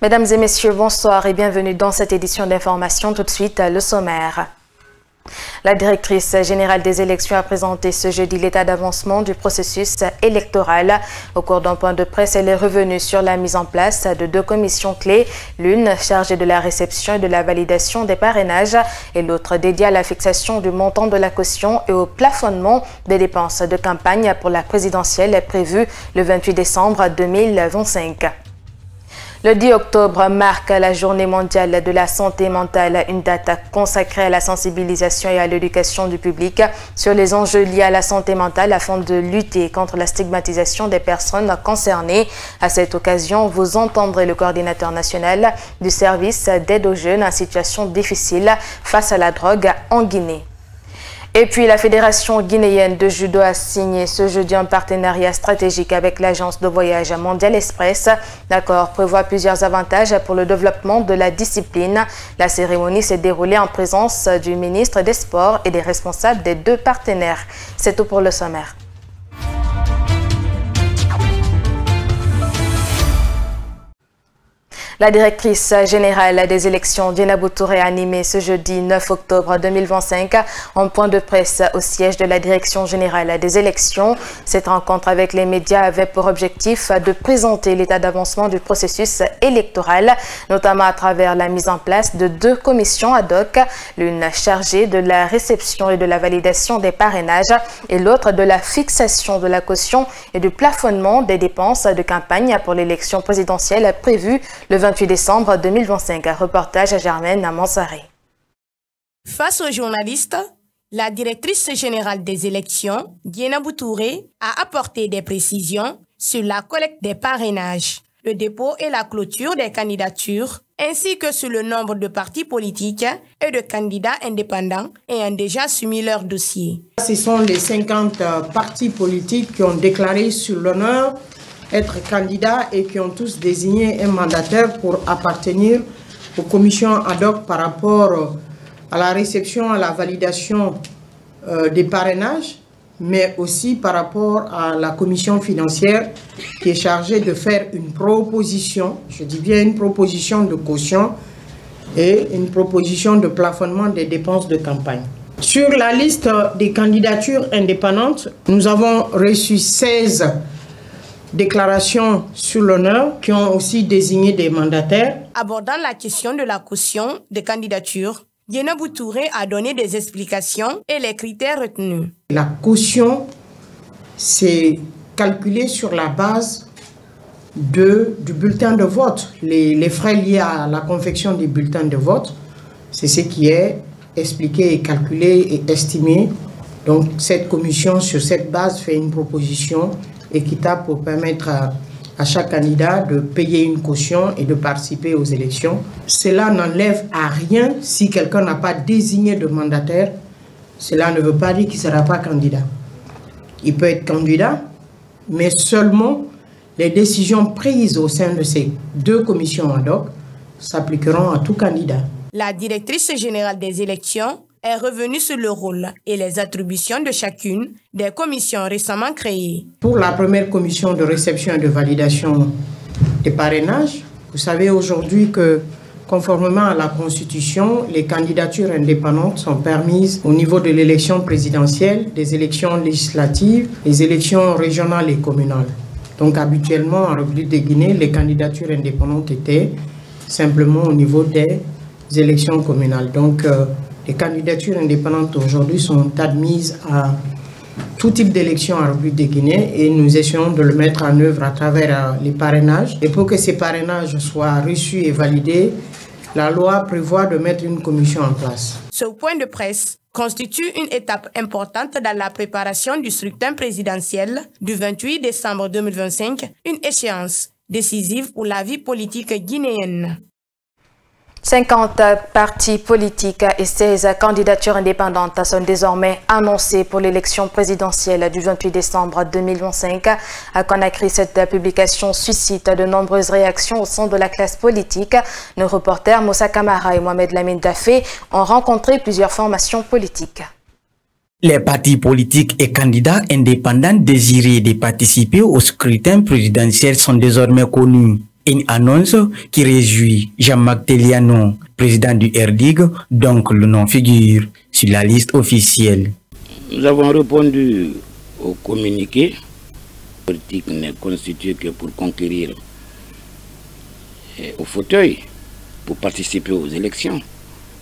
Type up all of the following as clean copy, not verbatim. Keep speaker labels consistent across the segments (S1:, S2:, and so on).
S1: Mesdames et messieurs, bonsoir et bienvenue dans cette édition d'information. Tout de suite, le sommaire. La directrice générale des élections a présenté ce jeudi l'état d'avancement du processus électoral. Au cours d'un point de presse, elle est revenue sur la mise en place de 2 commissions clés, l'une chargée de la réception et de la validation des parrainages et l'autre dédiée à la fixation du montant de la caution et au plafonnement des dépenses de campagne pour la présidentielle prévue le 28 décembre 2025. Le 10 octobre marque la journée mondiale de la santé mentale, une date consacrée à la sensibilisation et à l'éducation du public sur les enjeux liés à la santé mentale afin de lutter contre la stigmatisation des personnes concernées. À cette occasion, vous entendrez le coordinateur national du service d'aide aux jeunes en situation difficile face à la drogue en Guinée. Et puis, la Fédération guinéenne de judo a signé ce jeudi un partenariat stratégique avec l'agence de voyage Mondial Express. L'accord prévoit plusieurs avantages pour le développement de la discipline. La cérémonie s'est déroulée en présence du ministre des Sports et des responsables des 2 partenaires. C'est tout pour le sommaire. La directrice générale des élections, Dienabou Touré, a animé ce jeudi 9 octobre 2025 un point de presse au siège de la direction générale des élections. Cette rencontre avec les médias avait pour objectif de présenter l'état d'avancement du processus électoral, notamment à travers la mise en place de 2 commissions ad hoc, l'une chargée de la réception et de la validation des parrainages et l'autre de la fixation de la caution et du plafonnement des dépenses de campagne pour l'élection présidentielle prévue le 28 décembre 2025. Un reportage à Germaine Mansaré.
S2: Face aux journalistes, la directrice générale des élections, Dienabou Touré, a apporté des précisions sur la collecte des parrainages, le dépôt et la clôture des candidatures, ainsi que sur le nombre de partis politiques et de candidats indépendants ayant déjà soumis leur dossier.
S3: Ce sont les 50 partis politiques qui ont déclaré sur l'honneur être candidats et qui ont tous désigné un mandataire pour appartenir aux commissions ad hoc par rapport à la réception, à la validation des parrainages, mais aussi par rapport à la commission financière qui est chargée de faire une proposition, je dis bien une proposition de caution et une proposition de plafonnement des dépenses de campagne. Sur la liste des candidatures indépendantes, nous avons reçu 16 déclarations sur l'honneur qui ont aussi désigné des mandataires.
S2: Abordant la question de la caution des candidatures, Dienabou Touré a donné des explications et les critères retenus.
S3: La caution, c'est calculé sur la base du bulletin de vote. Les frais liés à la confection des bulletins de vote, c'est ce qui est expliqué et calculé et estimé. Donc cette commission, sur cette base, fait une proposition équitable pour permettre à chaque candidat de payer une caution et de participer aux élections. Cela n'enlève à rien si quelqu'un n'a pas désigné de mandataire. Cela ne veut pas dire qu'il ne sera pas candidat. Il peut être candidat, mais seulement les décisions prises au sein de ces 2 commissions ad hoc s'appliqueront à tout candidat.
S2: La directrice générale des élections est revenue sur le rôle et les attributions de chacune des commissions récemment créées.
S3: Pour la première commission de réception et de validation des parrainages, vous savez aujourd'hui que conformément à la Constitution, les candidatures indépendantes sont permises au niveau de l'élection présidentielle, des élections législatives, des élections régionales et communales. Donc habituellement en République de Guinée, les candidatures indépendantes étaient simplement au niveau des élections communales. Donc les candidatures indépendantes aujourd'hui sont admises à tout type d'élection en République de Guinée et nous essayons de le mettre en œuvre à travers les parrainages. Et pour que ces parrainages soient reçus et validés, la loi prévoit de mettre une commission en place.
S2: Ce point de presse constitue une étape importante dans la préparation du scrutin présidentiel du 28 décembre 2025, une échéance décisive pour la vie politique guinéenne.
S1: 50 partis politiques et 16 candidatures indépendantes sont désormais annoncées pour l'élection présidentielle du 28 décembre 2025. À Conakry, cette publication suscite de nombreuses réactions au sein de la classe politique. Nos reporters Moussa Kamara et Mohamed Lamine Dafé ont rencontré plusieurs formations politiques.
S4: Les partis politiques et candidats indépendants désirés de participer au scrutin présidentiel sont désormais connus. Une annonce qui réjouit Jean-Marc Teliano, président du RDIG, donc le nom figure sur la liste officielle.
S5: Nous avons répondu au communiqué. La politique n'est constituée que pour conquérir au fauteuil, pour participer aux élections.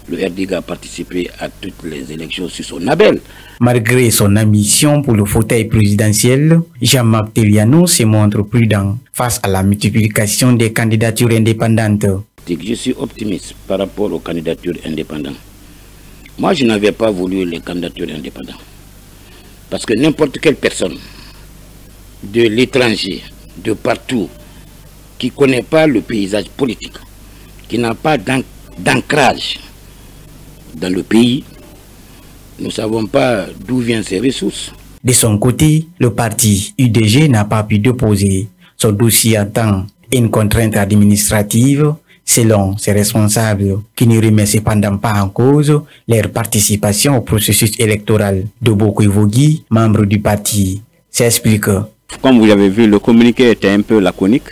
S5: Le RDIG a participé à toutes les élections sur son label.
S4: Malgré son ambition pour le fauteuil présidentiel, Jean-Marc Teliano se montre prudent face à la multiplication des candidatures indépendantes.
S5: Je suis optimiste par rapport aux candidatures indépendantes. Moi, je n'avais pas voulu les candidatures indépendantes. Parce que n'importe quelle personne de l'étranger, de partout, qui ne connaît pas le paysage politique, qui n'a pas d'ancrage dans le pays, nous ne savons pas d'où viennent ces ressources.
S4: De son côté, le parti UDG n'a pas pu déposer son dossier à temps et une contrainte administrative, selon ses responsables, qui ne remet cependant pas en cause leur participation au processus électoral. Deboko Ivogui, membre du parti, s'explique.
S6: Comme vous avez vu, le communiqué était un peu laconique.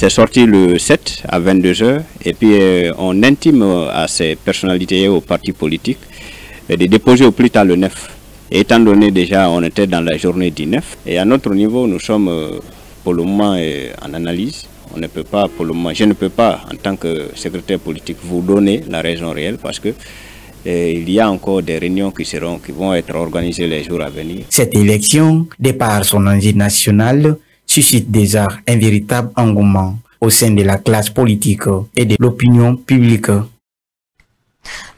S6: C'est sorti le 7 à 22 h et puis on intime à ces personnalités et aux partis politiques de déposer au plus tard le 9. Et étant donné déjà on était dans la journée du 9 et à notre niveau nous sommes pour le moment en analyse. On ne peut pas pour le moment, je ne peux pas en tant que secrétaire politique vous donner la raison réelle parce que il y a encore des réunions qui vont être organisées les jours à venir.
S4: Cette élection, de par son enjeu national, suscite déjà un véritable engouement au sein de la classe politique et de l'opinion publique.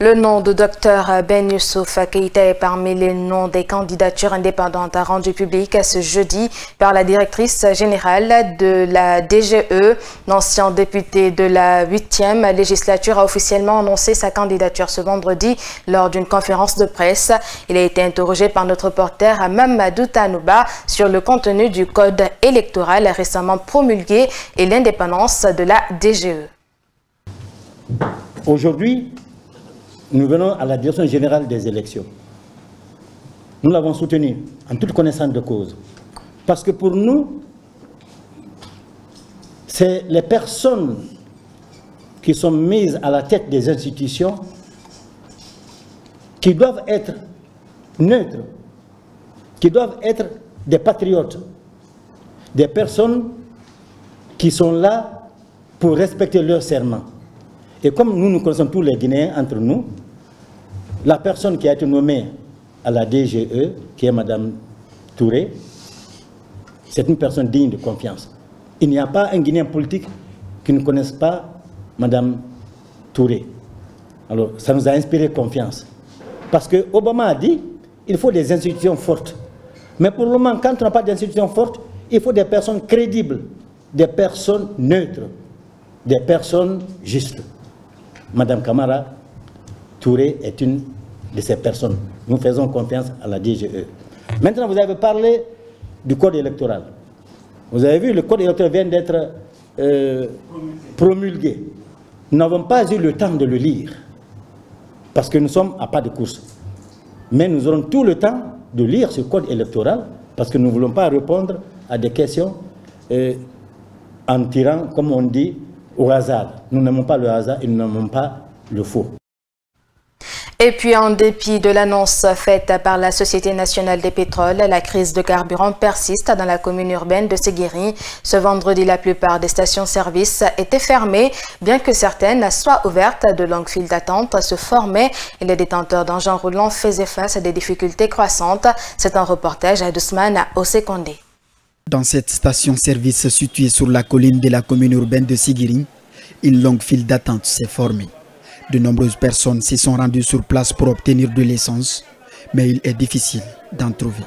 S1: Le nom de Dr Ben Youssouf Keïta est parmi les noms des candidatures indépendantes rendues publiques ce jeudi par la directrice générale de la DGE. L'ancien député de la 8e législature a officiellement annoncé sa candidature ce vendredi lors d'une conférence de presse. Il a été interrogé par notre reporter Mamadou Tanouba sur le contenu du code électoral récemment promulgué et l'indépendance de la DGE.
S7: Aujourd'hui, nous venons à la direction générale des élections. Nous l'avons soutenu en toute connaissance de cause. Parce que pour nous, c'est les personnes qui sont mises à la tête des institutions qui doivent être neutres, qui doivent être des patriotes, des personnes qui sont là pour respecter leur serment. Et comme nous connaissons tous les Guinéens entre nous, la personne qui a été nommée à la DGE, qui est Mme Touré, c'est une personne digne de confiance. Il n'y a pas un Guinéen politique qui ne connaisse pas Mme Touré. Alors, ça nous a inspiré confiance. Parce que Obama a dit qu'il faut des institutions fortes. Mais pour le moment, quand on n'a pas d'institutions fortes, il faut des personnes crédibles, des personnes neutres, des personnes justes. Madame Camara Touré est une de ces personnes. Nous faisons confiance à la DGE. Maintenant, vous avez parlé du code électoral. Vous avez vu, le code électoral vient d'être promulgué. Nous n'avons pas eu le temps de le lire, parce que nous sommes à pas de course. Mais nous aurons tout le temps de lire ce code électoral, parce que nous ne voulons pas répondre à des questions en tirant, comme on dit, au hasard. Nous n'aimons pas le hasard et nous n'aimons pas le faux.
S1: Et puis, en dépit de l'annonce faite par la Société nationale des pétroles, la crise de carburant persiste dans la commune urbaine de Seguiri. Ce vendredi, la plupart des stations-service étaient fermées, bien que certaines soient ouvertes. De longues files d'attente se formaient et les détenteurs d'engins roulants faisaient face à des difficultés croissantes. C'est un reportage d'Ousmane Osekondé.
S8: Dans cette station-service située sur la colline de la commune urbaine de Seguiri, une longue file d'attente s'est formée. De nombreuses personnes se sont rendues sur place pour obtenir de l'essence, mais il est difficile d'en trouver.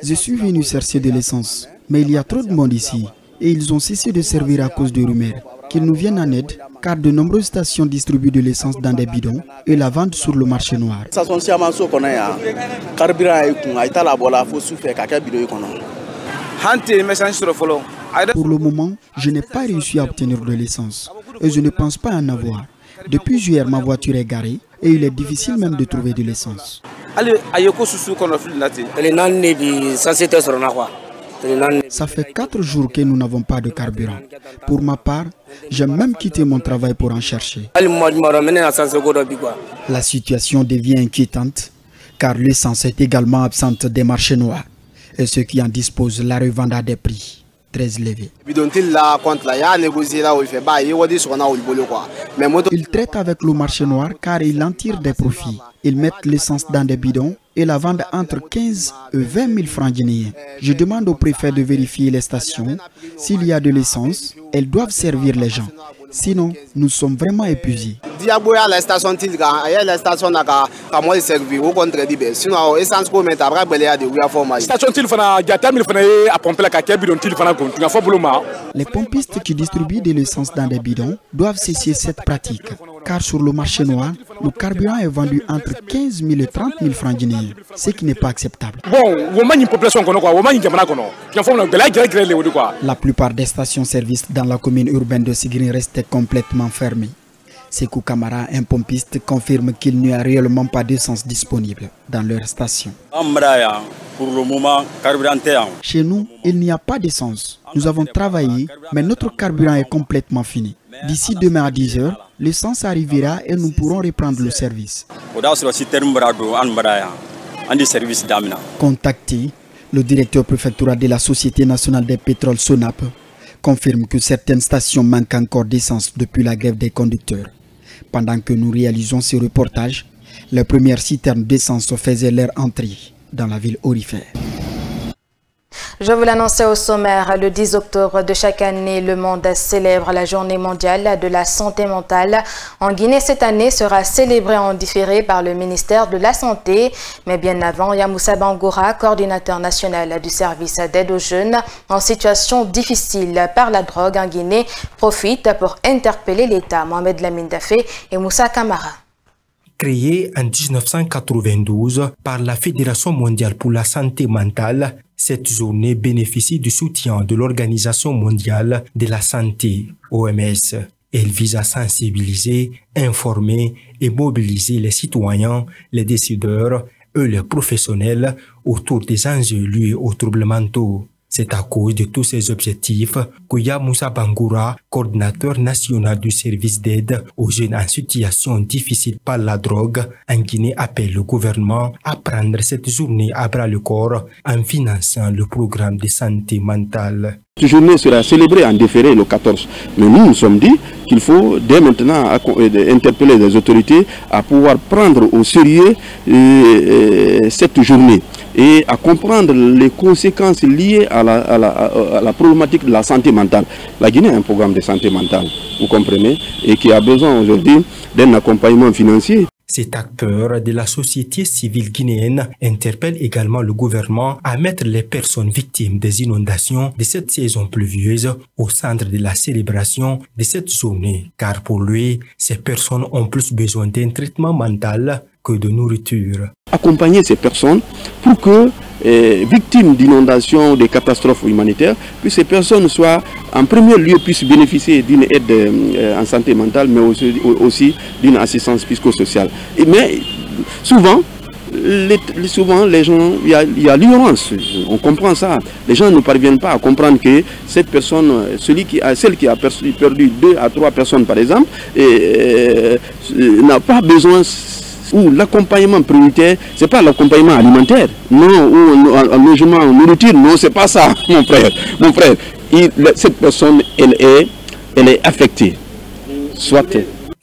S8: Je suis venu chercher de l'essence, mais il y a trop de monde ici et ils ont cessé de servir à cause de rumeurs qu'ils nous viennent en aide, car de nombreuses stations distribuent de l'essence dans des bidons et la vendent sur le marché noir. Pour le moment, je n'ai pas réussi à obtenir de l'essence et je ne pense pas en avoir. Depuis hier, ma voiture est garée et il est difficile même de trouver de l'essence. Ça fait 4 jours que nous n'avons pas de carburant. Pour ma part, j'ai même quitté mon travail pour en chercher. La situation devient inquiétante car l'essence est également absente des marchés noirs et ceux qui en disposent la revendent à des prix très élevés. Ils traitent avec le marché noir car ils en tirent des profits. Ils mettent l'essence dans des bidons et la vendent entre 15 et 20 000 francs guinéens. Je demande au préfet de vérifier les stations. S'il y a de l'essence, elles doivent servir les gens. Sinon, nous sommes vraiment épuisés. Les pompistes qui distribuent de l'essence dans des bidons doivent cesser cette pratique. Car sur le marché noir, le carburant est vendu entre 15 000 et 30 000 francs guinéens, ce qui n'est pas acceptable. La plupart des stations-service dans la commune urbaine de Sigiri restaient complètement fermées. Sekou Kamara, un pompiste, confirme qu'il n'y a réellement pas d'essence disponible dans leur station. Chez nous, il n'y a pas d'essence. Nous avons travaillé, mais notre carburant est complètement fini. D'ici demain à 10 h, l'essence arrivera et nous pourrons reprendre le service. Contacté, le directeur préfectoral de la Société nationale des pétroles SONAP confirme que certaines stations manquent encore d'essence depuis la grève des conducteurs. Pendant que nous réalisons ce reportage, les premières citernes d'essence faisaient leur entrée dans la ville aurifère.
S1: Je vous l'annonçais au sommaire, le 10 octobre de chaque année, le monde célèbre la journée mondiale de la santé mentale. En Guinée, cette année sera célébrée en différé par le ministère de la Santé. Mais bien avant, Yamoussa Bangoura, coordinateur national du service d'aide aux jeunes en situation difficile par la drogue en Guinée, profite pour interpeller l'État. Mohamed Lamine Dafé et Moussa Kamara.
S9: Créée en 1992 par la Fédération mondiale pour la santé mentale, cette journée bénéficie du soutien de l'Organisation mondiale de la santé, OMS. Elle vise à sensibiliser, informer et mobiliser les citoyens, les décideurs et les professionnels autour des enjeux liés aux troubles mentaux. C'est à cause de tous ces objectifs que Yamoussa Bangoura, coordinateur national du service d'aide aux jeunes en situation difficile par la drogue en Guinée, appelle le gouvernement à prendre cette journée à bras le corps en finançant le programme de santé mentale.
S10: Cette journée sera célébrée en différé le 14. Mais nous nous sommes dit qu'il faut dès maintenant interpeller les autorités à pouvoir prendre au sérieux cette journée et à comprendre les conséquences liées à la problématique de la santé mentale. La Guinée a un programme de santé mentale, vous comprenez, et qui a besoin aujourd'hui d'un accompagnement financier.
S9: Cet acteur de la société civile guinéenne interpelle également le gouvernement à mettre les personnes victimes des inondations de cette saison pluvieuse au centre de la célébration de cette journée, car pour lui, ces personnes ont plus besoin d'un traitement mental que de nourriture.
S10: Accompagner ces personnes pour que, victimes d'inondations, de catastrophes humanitaires, que ces personnes soient, en premier lieu, puissent bénéficier d'une aide en santé mentale, mais aussi d'une assistance psychosociale. Mais souvent, les gens, il y a l'ignorance, on comprend ça. Les gens ne parviennent pas à comprendre que cette personne, celle qui a perdu 2 à 3 personnes par exemple, n'a pas besoin, ou l'accompagnement prioritaire, c'est pas l'accompagnement alimentaire, non, ou un logement, une nourriture, non, c'est pas ça, mon frère. Cette personne, elle est affectée. Soit.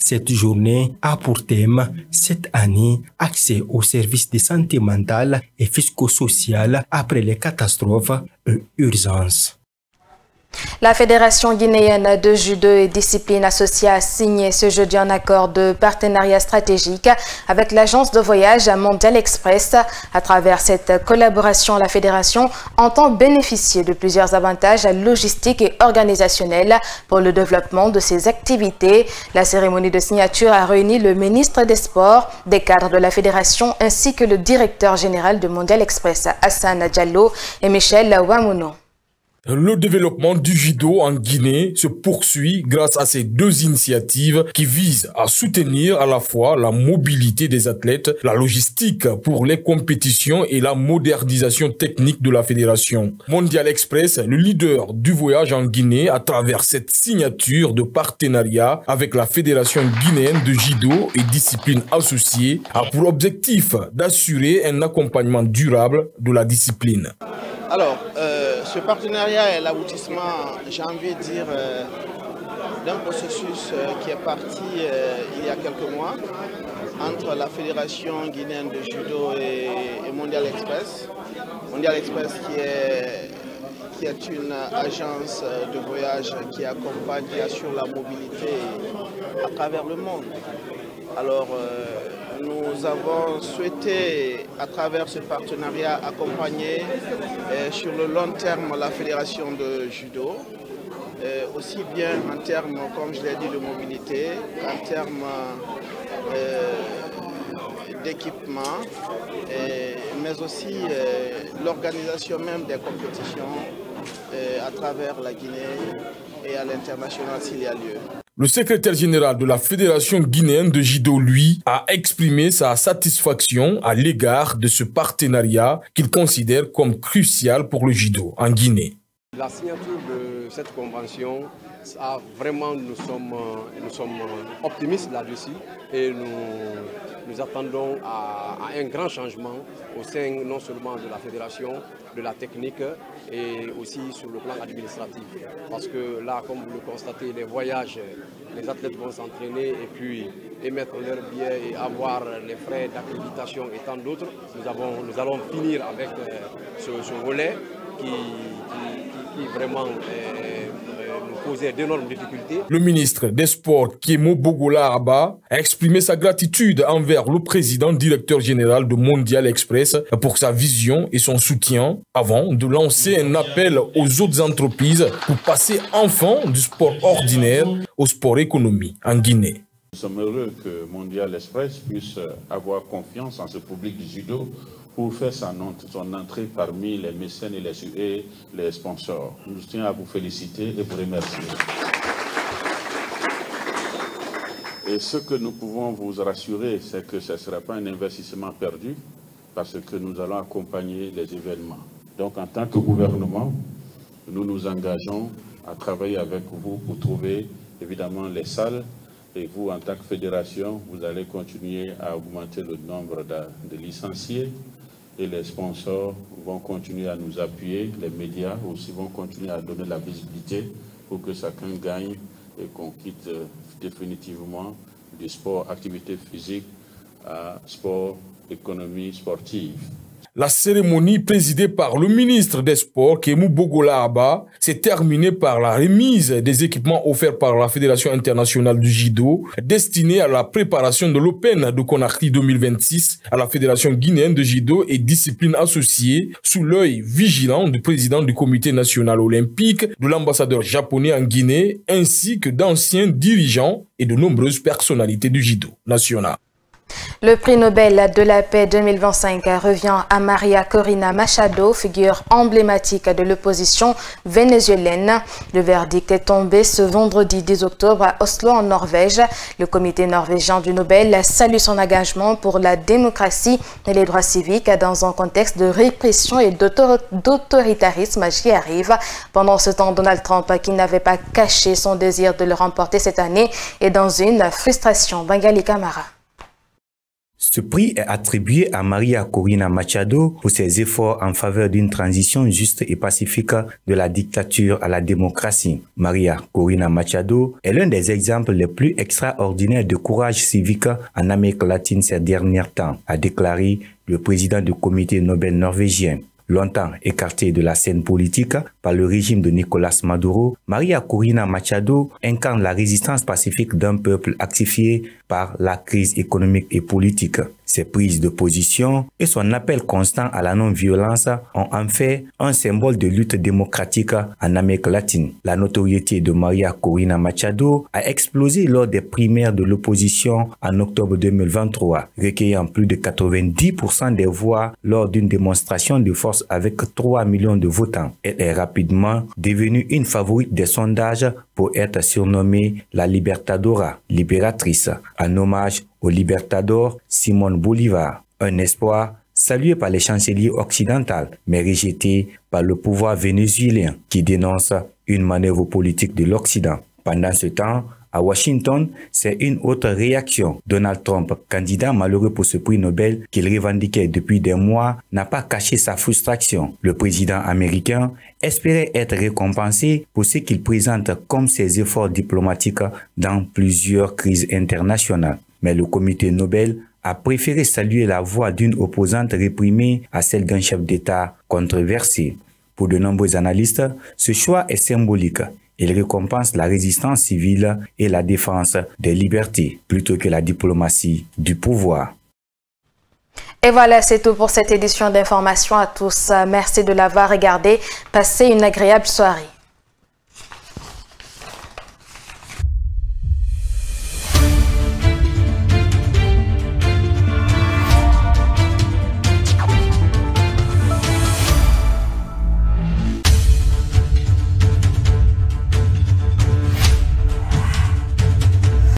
S9: Cette journée a pour thème, cette année, accès aux services de santé mentale et fisco-social après les catastrophes et urgences.
S1: La Fédération guinéenne de judo et discipline associée a signé ce jeudi un accord de partenariat stratégique avec l'agence de voyage Mondial Express. À travers cette collaboration, la Fédération entend bénéficier de plusieurs avantages logistiques et organisationnels pour le développement de ses activités. La cérémonie de signature a réuni le ministre des Sports, des cadres de la Fédération ainsi que le directeur général de Mondial Express, Hassan Diallo et Michel Wamouno.
S11: Le développement du judo en Guinée se poursuit grâce à ces deux initiatives qui visent à soutenir à la fois la mobilité des athlètes, la logistique pour les compétitions et la modernisation technique de la fédération. Mondial Express, le leader du voyage en Guinée à travers cette signature de partenariat avec la Fédération guinéenne de judo et disciplines associées, a pour objectif d'assurer un accompagnement durable de la discipline.
S12: Alors, ce partenariat est l'aboutissement, j'ai envie de dire, d'un processus qui est parti il y a quelques mois entre la Fédération guinéenne de judo et Mondial Express. Mondial Express qui est une agence de voyage qui accompagne et assure la mobilité à travers le monde. Alors, nous avons souhaité, à travers ce partenariat, accompagner sur le long terme la Fédération de judo, aussi bien en termes, comme je l'ai dit, de mobilité, qu'en termes d'équipement, mais aussi l'organisation même des compétitions à travers la Guinée et à l'international s'il y a lieu.
S11: Le secrétaire général de la Fédération guinéenne de judo, lui, a exprimé sa satisfaction à l'égard de ce partenariat qu'il considère comme crucial pour le judo en Guinée.
S13: La signature de cette convention, nous sommes optimistes là-dessus et nous attendons à un grand changement au sein non seulement de la fédération, de la technique et aussi sur le plan administratif. Parce que là, comme vous le constatez, les voyages, les athlètes vont s'entraîner et puis émettre leurs billets et avoir les frais d'accréditation et tant d'autres. Nous allons finir avec ce volet qui vraiment nous posait d'énormes difficultés.
S11: Le ministre des Sports, Kémo Bogola Arba, a exprimé sa gratitude envers le président directeur général de Mondial Express pour sa vision et son soutien avant de lancer un appel aux autres entreprises pour passer enfin du sport ordinaire au sport économie en Guinée.
S14: Nous sommes heureux que Mondial Express puisse avoir confiance en ce public du judo pour faire son entrée parmi les mécènes et les sponsors. Nous tenons à vous féliciter et vous remercier. Et ce que nous pouvons vous rassurer, c'est que ce ne sera pas un investissement perdu parce que nous allons accompagner les événements. Donc en tant que gouvernement, nous nous engageons à travailler avec vous pour trouver évidemment les salles. Et vous, en tant que fédération, vous allez continuer à augmenter le nombre de licenciés et les sponsors vont continuer à nous appuyer, les médias aussi vont continuer à donner la visibilité pour que chacun gagne et qu'on quitte définitivement du sport, activité physique, à sport, économie sportive.
S11: La cérémonie présidée par le ministre des Sports, Kémo Bogola Arba, s'est terminée par la remise des équipements offerts par la Fédération internationale du judo, destinés à la préparation de l'Open de Conakry 2026 à la Fédération guinéenne de judo et disciplines associées, sous l'œil vigilant du président du Comité national olympique, de l'ambassadeur japonais en Guinée, ainsi que d'anciens dirigeants et de nombreuses personnalités du judo national.
S1: Le prix Nobel de la paix 2025 revient à Maria Corina Machado, figure emblématique de l'opposition vénézuélienne. Le verdict est tombé ce vendredi 10 octobre à Oslo, en Norvège. Le comité norvégien du Nobel salue son engagement pour la démocratie et les droits civiques dans un contexte de répression et d'autoritarisme. J'y arrive. Pendant ce temps, Donald Trump, qui n'avait pas caché son désir de le remporter cette année, est dans une frustration. Bengali Kamara.
S15: Ce prix est attribué à Maria Corina Machado pour ses efforts en faveur d'une transition juste et pacifique de la dictature à la démocratie. Maria Corina Machado est l'un des exemples les plus extraordinaires de courage civique en Amérique latine ces derniers temps, a déclaré le président du comité Nobel norvégien. Longtemps écartée de la scène politique par le régime de Nicolás Maduro, Maria Corina Machado incarne la résistance pacifique d'un peuple actifié par la crise économique et politique. Ses prises de position et son appel constant à la non-violence ont en fait un symbole de lutte démocratique en Amérique latine. La notoriété de Maria Corina Machado a explosé lors des primaires de l'opposition en octobre 2023, recueillant plus de 90% des voix lors d'une démonstration de force avec 3 millions de votants. Elle est rapidement devenue une favorite des sondages pour être surnommée la Libertadora, libératrice, en hommage au Libertador Simón Bolívar. Un espoir salué par les chanceliers occidentaux, mais rejeté par le pouvoir vénézuélien qui dénonce une manœuvre politique de l'Occident. Pendant ce temps, à Washington, c'est une autre réaction. Donald Trump, candidat malheureux pour ce prix Nobel qu'il revendiquait depuis des mois, n'a pas caché sa frustration. Le président américain espérait être récompensé pour ce qu'il présente comme ses efforts diplomatiques dans plusieurs crises internationales. Mais le comité Nobel a préféré saluer la voix d'une opposante réprimée à celle d'un chef d'État controversé. Pour de nombreux analystes, ce choix est symbolique. Il récompense la résistance civile et la défense des libertés, plutôt que la diplomatie du pouvoir.
S1: Et voilà, c'est tout pour cette édition d'information à tous. Merci de l'avoir regardé. Passez une agréable soirée.